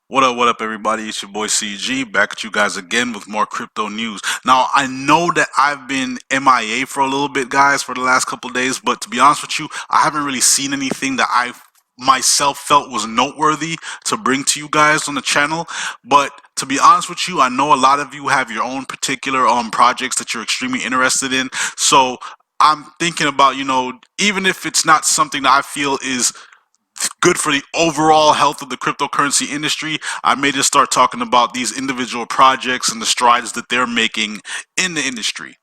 What up, everybody? It's your boy CG back at you guys again with more crypto news. Now, I know that I've been MIA for a little bit, guys, for the last couple of days, but to be honest with you, I haven't really seen anything that I myself felt was noteworthy to bring to you guys on the channel. But to be honest with you, I know a lot of you have your own particular projects that you're extremely interested in. So I'm thinking about, even if it's not something that I feel is good for the overall health of the cryptocurrency industry, I may just start talking about these individual projects and the strides that they're making in the industry.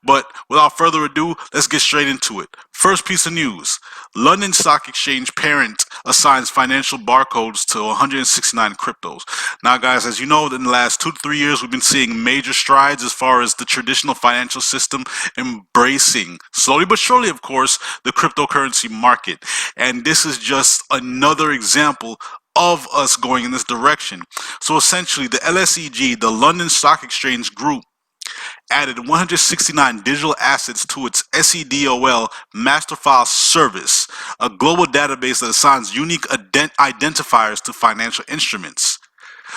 But without further ado, let's get straight into it. First piece of news: London Stock Exchange parent assigns financial barcodes to 169 cryptos. Now, guys, as you know, in the last 2 to 3 years, we've been seeing major strides as far as the traditional financial system embracing, slowly but surely, of course, the cryptocurrency market. And this is just another example of us going in this direction. So essentially, the LSEG, the London Stock Exchange Group, added 169 digital assets to its SEDOL master file service, a global database that assigns unique identifiers to financial instruments.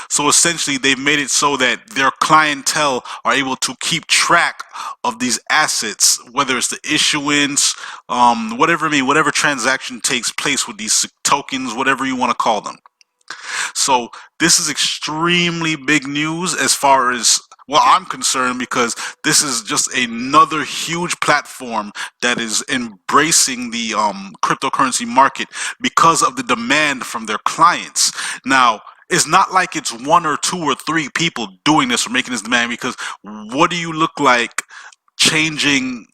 So essentially, they've made it so that their clientele are able to keep track of these assets, whether it's the issuance, whatever transaction takes place with these tokens, whatever you want to call them. So this is extremely big news as far as I'm concerned, because this is just another huge platform that is embracing the cryptocurrency market because of the demand from their clients. Now, it's not like it's one or two or three people doing this or making this demand, because what do you look like changing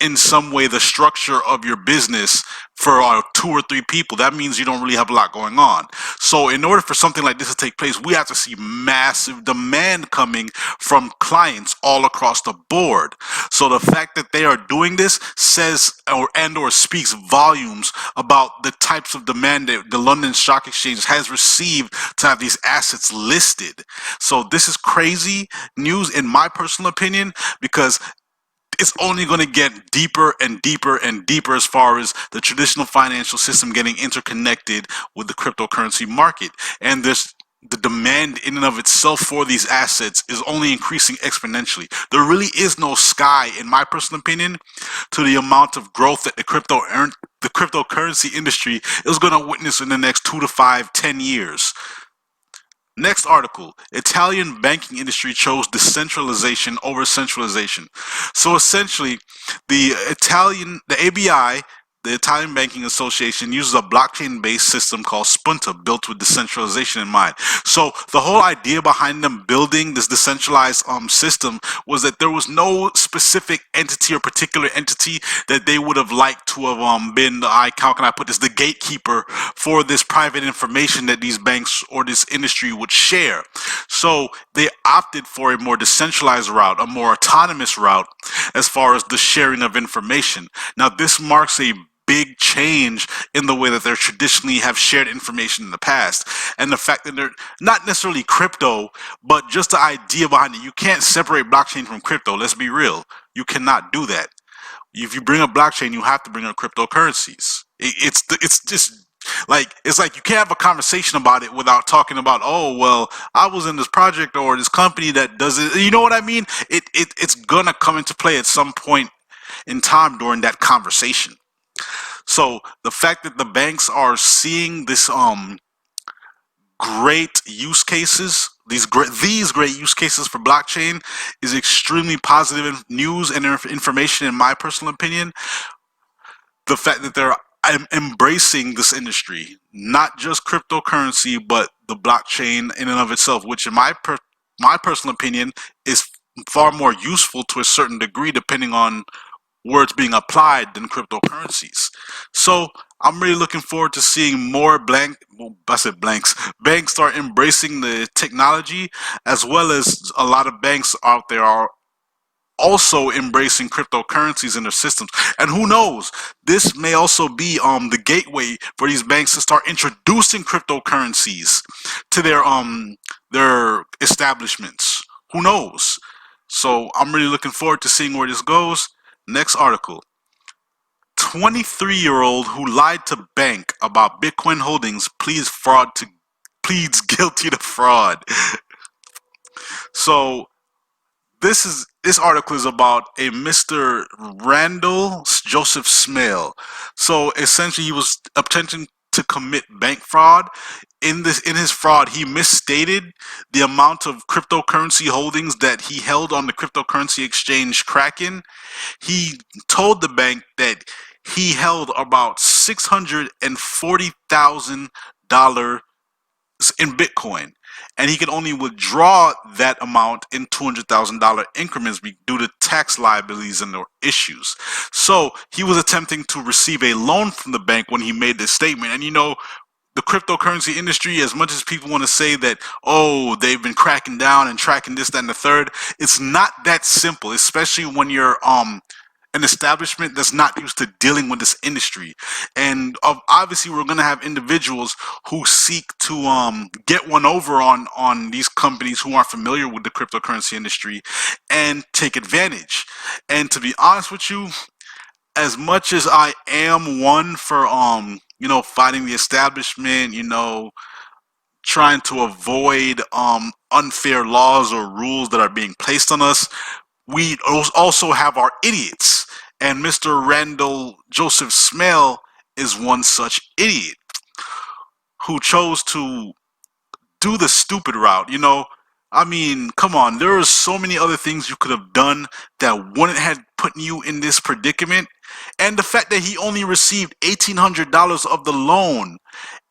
in some way the structure of your business for 2 or 3 people? That means you don't really have a lot going on. So in order for something like this to take place, we have to see massive demand coming from clients all across the board. So the fact that they are doing this says or speaks volumes about the types of demand that the London Stock Exchange has received to have these assets listed. So this is crazy news in my personal opinion, because it's only going to get deeper and deeper and deeper as far as the traditional financial system getting interconnected with the cryptocurrency market. And the demand in and of itself for these assets is only increasing exponentially. There really is no sky, in my personal opinion, to the amount of growth that the cryptocurrency industry is going to witness in the next 2 to 5, 10 years. Next article: Italian banking industry chose decentralization over centralization. So essentially, the ABI, the Italian Banking Association, uses a blockchain-based system called Spunta, built with decentralization in mind. So the whole idea behind them building this decentralized system was that there was no specific entity or particular entity that they would have liked to have been, how can I put this, the gatekeeper for this private information that these banks or this industry would share. So they opted for a more decentralized route, a more autonomous route as far as the sharing of information. Now, this marks a big change in the way that they traditionally have shared information in the past, and the fact that they're not necessarily crypto, but just the idea behind it. You can't separate blockchain from crypto. Let's be real. You cannot do that. If you bring up blockchain, you have to bring up cryptocurrencies. It's just like, it's like you can't have a conversation about it without talking about, oh, well, I was in this project or this company that does it. You know what I mean? It's gonna come into play at some point in time during that conversation. So the fact that the banks are seeing this great use cases, these great use cases for blockchain, is extremely positive news and information, in my personal opinion. The fact that they're embracing this industry, not just cryptocurrency, but the blockchain in and of itself, which in my personal opinion is far more useful to a certain degree, depending on where it's being applied, than cryptocurrencies. So I'm really looking forward to seeing more banks start embracing the technology, as well as a lot of banks out there are also embracing cryptocurrencies in their systems. And who knows, this may also be the gateway for these banks to start introducing cryptocurrencies to their establishments. Who knows? So I'm really looking forward to seeing where this goes. Next article: 23-year-old who lied to bank about Bitcoin holdings pleads pleads guilty to fraud. So this article is about a Mr. Randall Joseph Smale. So essentially, he was attempting to commit bank fraud. In his fraud, he misstated the amount of cryptocurrency holdings that he held on the cryptocurrency exchange Kraken. He told the bank that he held about $640,000 in Bitcoin, and he could only withdraw that amount in $200,000 increments due to tax liabilities and issues. So he was attempting to receive a loan from the bank when he made this statement. And the cryptocurrency industry, as much as people want to say that, oh, they've been cracking down and tracking this, that, and the third, it's not that simple, especially when you're an establishment that's not used to dealing with this industry. And obviously we're going to have individuals who seek to get one over on these companies who aren't familiar with the cryptocurrency industry and take advantage. And to be honest with you, as much as I am one for fighting the establishment, trying to avoid unfair laws or rules that are being placed on us, we also have our idiots. And Mr. Randall Joseph Smale is one such idiot who chose to do the stupid route. I mean, come on, there are so many other things you could have done that wouldn't have put you in this predicament. And the fact that he only received $1,800 of the loan,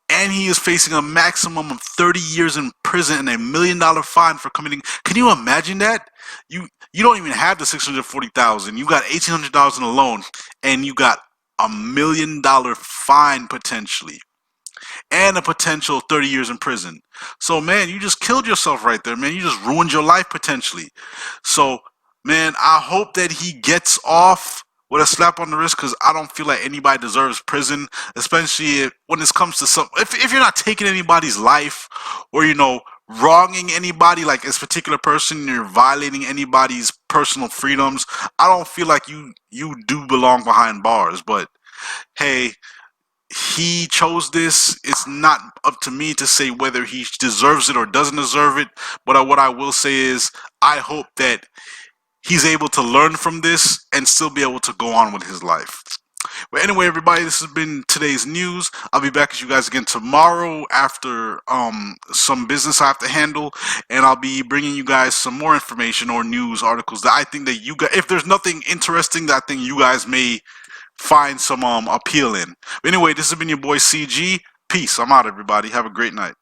and he is facing a maximum of 30 years in prison and $1 million fine for committing. Can you imagine that? You don't even have the $640,000. You got $1,800 in a loan, and you got $1 million fine potentially, and a potential 30 years in prison. So, man, you just killed yourself right there, man. You just ruined your life potentially. So, man, I hope that he gets off with a slap on the wrist, because I don't feel like anybody deserves prison, especially when this comes to if you're not taking anybody's life, or wronging anybody, like this particular person, you're violating anybody's personal freedoms. I don't feel like you do belong behind bars. But hey, he chose this. It's not up to me to say whether he deserves it or doesn't deserve it. But what I will say is, I hope that he's able to learn from this and still be able to go on with his life. But anyway, everybody, this has been today's news. I'll be back with you guys again tomorrow after some business I have to handle, and I'll be bringing you guys some more information or news articles that I think that you guys, if there's nothing interesting that I think you guys may find some appeal in. But anyway, this has been your boy CG. Peace. I'm out, everybody. Have a great night.